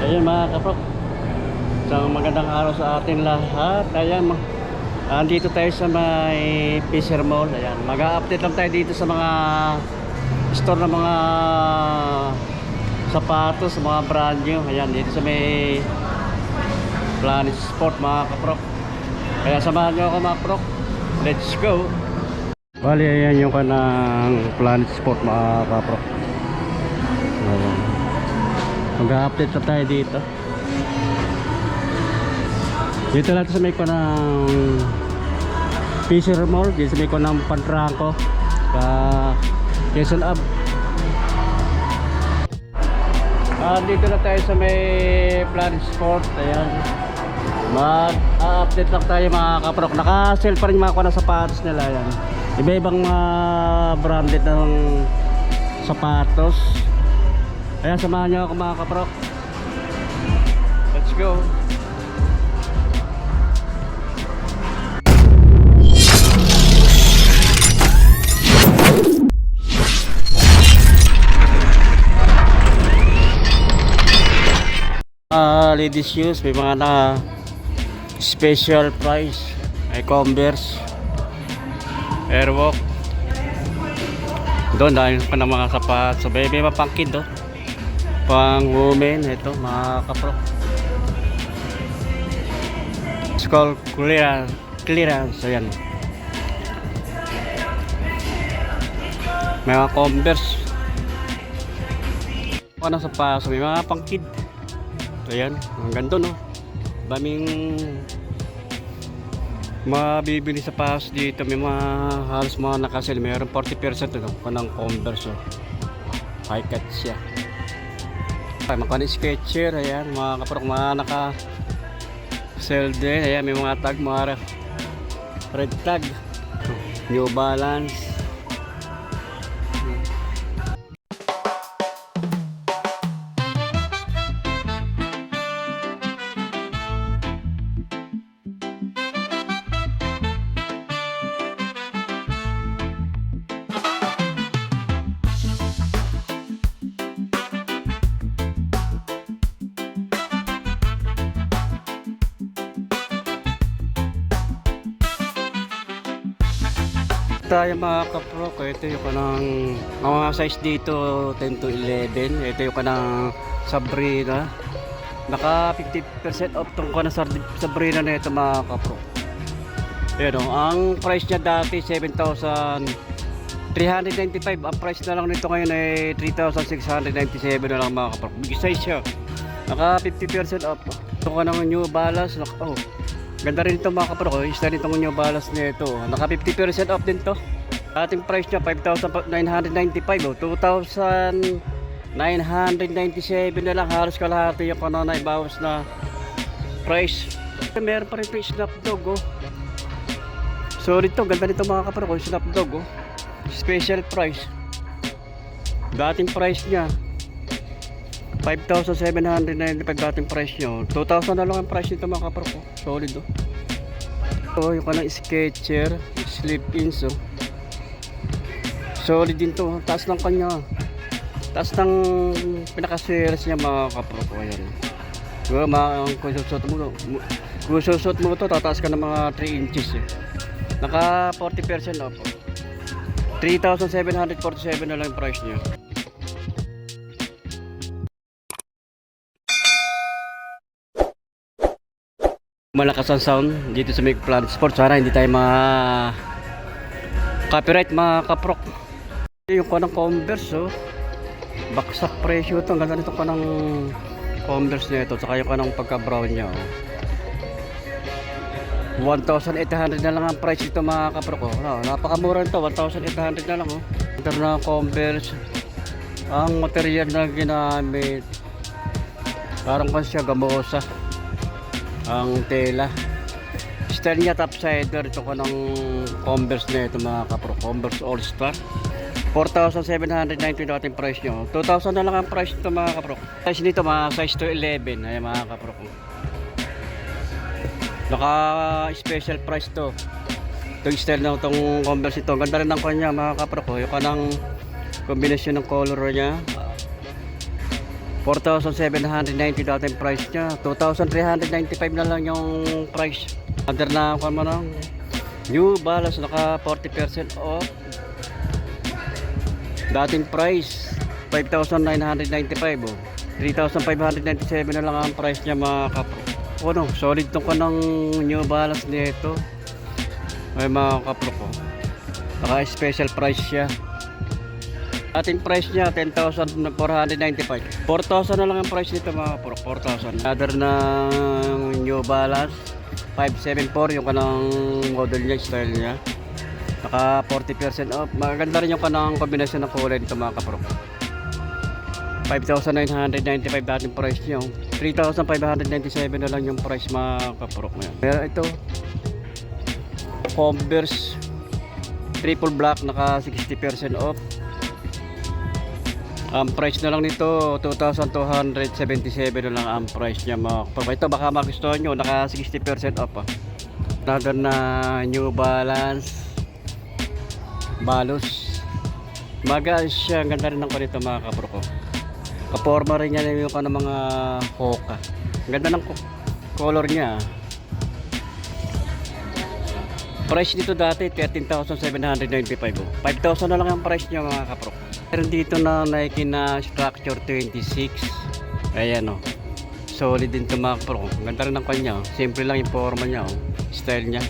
Ayan mga kaprok, isang magandang araw sa ating lahat. Ayan, andito tayo sa may Fisher Mall. Ayan, mag-a-update lang tayo dito sa mga store ng mga sapatos, mga brand new. Ayan, dito sa may Planet Sport mga kaprok. Kaya samahan nyo ako mga kaprok. Let's go. Bali, ayan yung kanang Planet Sport mga kaprok. Ayan, mag-a-update na tayo dito. Dito lang sa may ko ng Fisher Mall. Dito sa may ko ng Pantranco Quezon Ave. Dito na tayo sa may Planet Sport. Ayan, mag-update lang tayo mga kaprok. Naka-sale pa rin mga kuha ng sapatos nila. Ayan, iba-ibang branded ng sapatos. Ayan, samahan nyo ako mga kaprok. Let's go. Ladies shoes, may mga na special price. May Converse, Airwalk. Doon dahil pa ng mga sapat. So may mga pang kid do, pang women. Ito mga kaprok, skull clearance. Ayan, may mga Converse. Ano sa pa, so may mga pang kid. Ayan, ang ganda no. Daming mabibili sa pass dito. May mga halos mga nakasale. Mayroon 40% no, kanang Converse. High cut siya. Ay, mga Skechers. Ayan, mga kaprok, mga naka sale din. Ayan, may mga tag, mga red tag. New Balance. Tayo mga kaprok, ito yung kanang mga size dito 10 to 11. Ito yung kanang Sabrina, naka 50% off tong kanang Sabrina na ito mga kaprok. Ayan o, ang price nya dati 7,395. Ang price na lang nito ngayon ay 3,697 na lang mga kaprok. Big size siya, naka 50% off. Ito kanang New Balance, oh, ganda rin ito mga kaprok. Isa rin itong New Balance nito, naka 50% off din to. Ating price nya 5,995 o 2,997 na lang. Halos kalahati yung kanana ibawas na price. Meron pa rin ito Snapdog oh. So dito, ganda nito mga kaprok, Snapdog oh. Special price. Dating price nya 5,795 dating price nyo. 2,000 na lang ang price nito mga kaprok oh. Solid oh. So yung kanang Skechers slip-ins oh. Solid din to. Taas ng kanya. Taas ng pinaka-series niya mga kaprok. Ayan. Kung susot mo to, tataas ka ng mga 3 inches eh. Naka 40% off. 3,747 na lang yung price niya. Malakas ang sound dito sa may Planet Sport. Sana hindi tayo copyright mga kaprok. Yung kanang Converse oh, baksak presyo ito. Ang ganda nito kanang Converse nito, saka yung kanang pagka brown nya oh. 1,800 na lang ang price ito mga kaprok oh. Napakamura nito, 1,800 na lang oh. Ito na Converse. Ang material na ginamit parang kasi gamosa ang tela. Style niya topsider. Ito kanang Converse nito mga kaprok, Converse All Star. 4,790 dating price nyo. 2,000 na lang ang price nito mga kaprok. Size nito mga size to 11. Ayan mga kaprok, naka special price to. Itong style na itong Converse ito. Ganda rin ang kanya mga kaprok. Yung kanang kombinasyon ng color niya. 4,790 dating price niya. 2,395 na lang yung price. Under na ako naman New Balance, naka 40% off. Dating price 5,995 oh. 3,597 na lang ang price niya mga kapro. Ano, solid tong kanang New Balance nito. Ay mga kapro ko. Naka special price siya. Ating price niya 10,495. 4,000 na lang ang price nito mga kapro. 4,000. Other na New Balance 574 yung kanang model niya, style niya. Naka 40% off. Maganda rin yung kanang kombinasyon ng kulay nito mga kapro. 5,995 dating price niyo. 3,597 na lang yung price mga kapro ngayon. Pero ito Converse triple black, naka 60% off. Ang price na lang nito 2,277 na lang ang price niya mga kapro. Ito baka magustuhan nyo, naka 60% off ah. Another na New Balance Balos. Magaan siya, ang ganda rin ng kanito mga kapro ko. Kaporma rin niya yung ka ng mga Hoka. Ang ganda ng color niya. Price dito dati 13,795 oh. 5,000 na lang ang price niya mga kapro. Meron dito na Nike na Structure 26. Ayan oh. Solid din ito mga kapro. Ang ganda rin ng kanya oh. Simple lang yung forma niya oh. Style niya.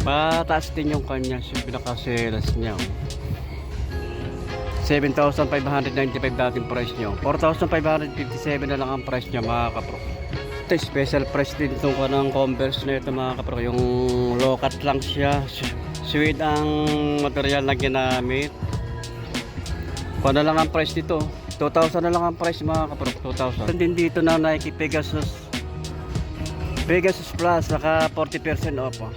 Pataas din yung kanya, pinaka-selas niya oh. 7,595 dating price nyo. 4,557 na lang ang price niya mga kapro. Ito special price din itong kanang Converse na ito mga kapro. Yung low cut lang siya. Suede ang material na ginamit. Kung na lang ang price dito 2,000 na lang ang price mga kapro. 2,000. Din dito na Nike Pegasus Plus, naka 40% off oh.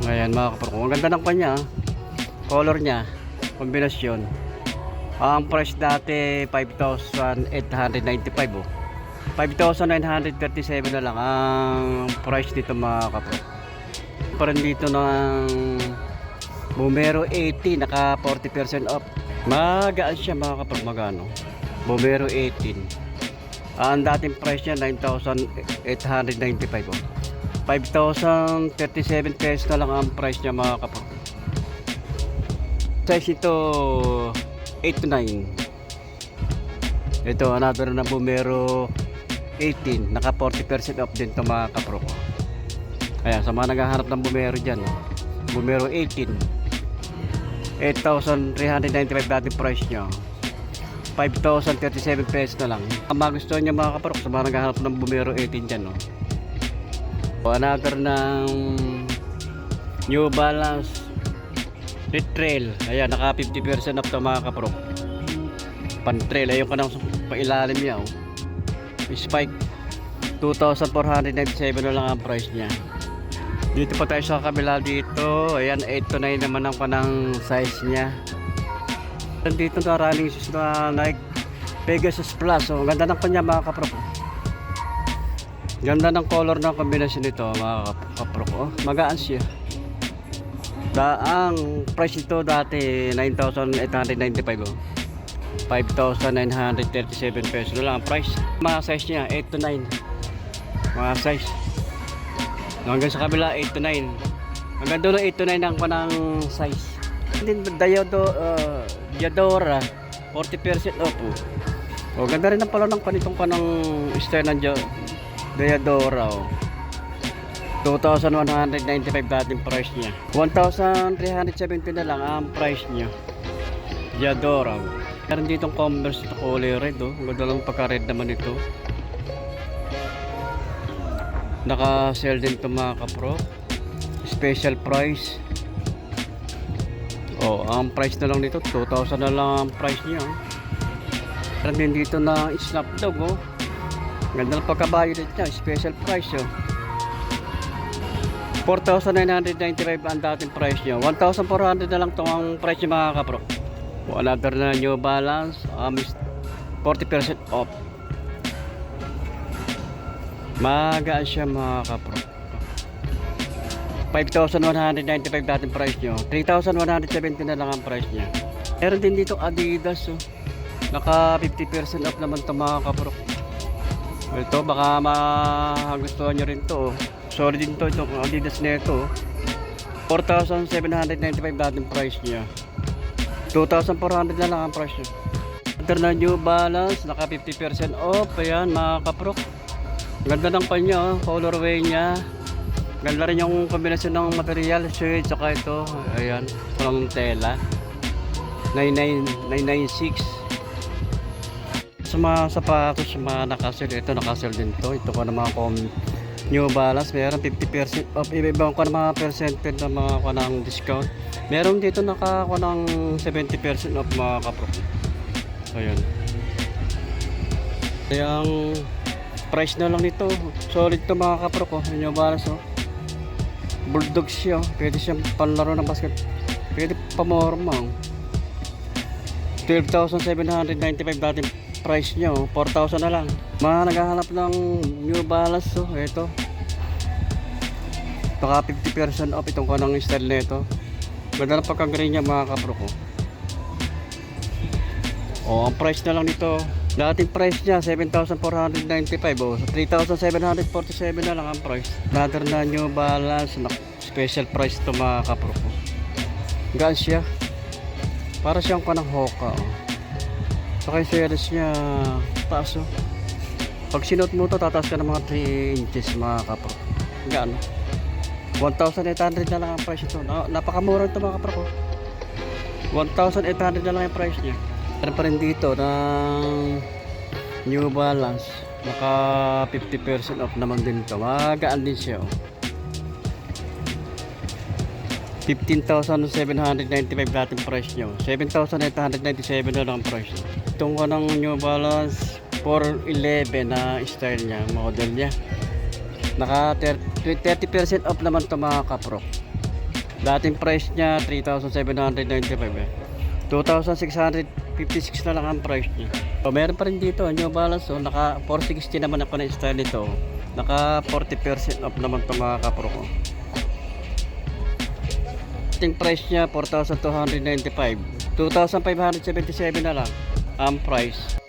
Ngayon mga kapro, ang ganda ng kanya color niya, kombinasyon. Ang price dati 5,895 oh. 5,937 na lang ang price dito mga kapro. Parang dito ng Vomero 80, naka 40% off. Magaan siya mga kapro, magano Vomero 18. Ang dating price niya 9,895 oh. 5,037 pesos na lang ang price niya mga kapro. Size ito 8 to 9. Ito another na Vomero 18, naka 40% off din to mga kapro ko. Kaya sa mga naghahanap ng Vomero dyan oh. Vomero 18 8,395 dating price niya. 5,037 pesos na lang. Ang magustuhan niya mga kapro sa mga naghahanap ng Vomero 18 dyan oh. Another ng New Balance Red Trail. Ayan, naka 50% off to mga kapro. Pan trail, ayun ka nang pailalim niya oh. Spike 2,497 na lang ang price niya. Dito pa tayo sa kabila dito. Ayan, 8 to 9 naman ang kanang size niya. Dito na running shoes na Nike Pegasus Plus. So, ganda ng kanya mga kapro. Ganda ng color ng kombinasyon nito mga kapro ko. Magaan siya. Ang price nito dati 9,895 oh. 5,937 pesos na lang ang price. Mga size niya 8 to 9. Mga size. Hanggang sa kabila 8 to 9. Hanggang doon 8 to 9 ang panang size. And then Diadora 40% off oh. Oh, ganda rin ang pala ng panitong kanang style ng Diadora oh. 2,195 dating price niya. 1,370 na lang ang price niya. Diadora. Meron ditong Converse ito kulay red oh. Ang ganda lang pagka-red naman ito. Naka-sale din ito mga kapro. Special price. Oh, ang price na lang nito 2,000 na lang ang price niya. Meron din dito na Snapdog oh. Ganda ng pagka-violet niya. Special price oh. 4,995 ang dating price niya. 1,400 na lang ito ang price niya mga kapro. Another na New Balance 40% off. Magaan siya mga kapro. 5,195 dating price niya. 3,170 na lang ang price niya. Meron din dito Adidas oh. Naka 50% off naman to mga kapro. Ito baka magustuhan nyo rin to. Solid din to itong Adidas na ito. 4,795 dating price niya. 2,400 na lang ang price niya. Under na New Balance, naka 50% off. Ayan mga kapro. Ganda ng kanya, colorway niya. Ganda rin yung kombinasyon ng material, suede, saka ito. Ayan, from tela. 996. Sa mga sapatos, mga nakasel, ito nakasel din to. Ito ko na mga New Balance, meron 50% off. Iba-ibang ko na mga percentage na mga kanang discount. Meron dito naka ng 70% off mga kapro. Ayan. Yung price na lang nito. Solid to mga kapro ko. New Balance oh. Bulldog siya. Pwede siyang panlaro ng basket. Pwede pamorma. 12,795 dating price niya, 4,000 na lang. Mga naghahanap ng New Balance, ito. Baka 50% off itong kanang style na ito. Ganda na pagka-green niya mga kapro ko. Ang price na lang nito. Dating price niya, 7,495. So 3,747 na lang ang price. Another na New Balance. Special price ito mga kapro ko. Gaan siya. Para siyang kanang Hoka. Saka yung series niya taas oh. Pag sinuot mo to tataas ka ng mga 3 inches mga kapro. Gaan 1,800 na lang ang price ito. Napakamura ito mga kapro ko. 1,800 na lang yung price niya. Meron pa rin dito ng New Balance. Naka 50% off naman din ito. Magaan din siya oh. 15,795 dating price nyo. 7,897 na lang ang price nyo. Itong ko ng New Balance 411 na style niya, model niya. Naka 30% off naman ito mga kapro. Dating price niya 3,795 2,656 na lang ang price niya. So, meron pa rin dito New Balance naka 460 naman ako na style nito. Naka 40% off naman ito mga kapro ko. Price niya 4,295 2,577 na lang ang price.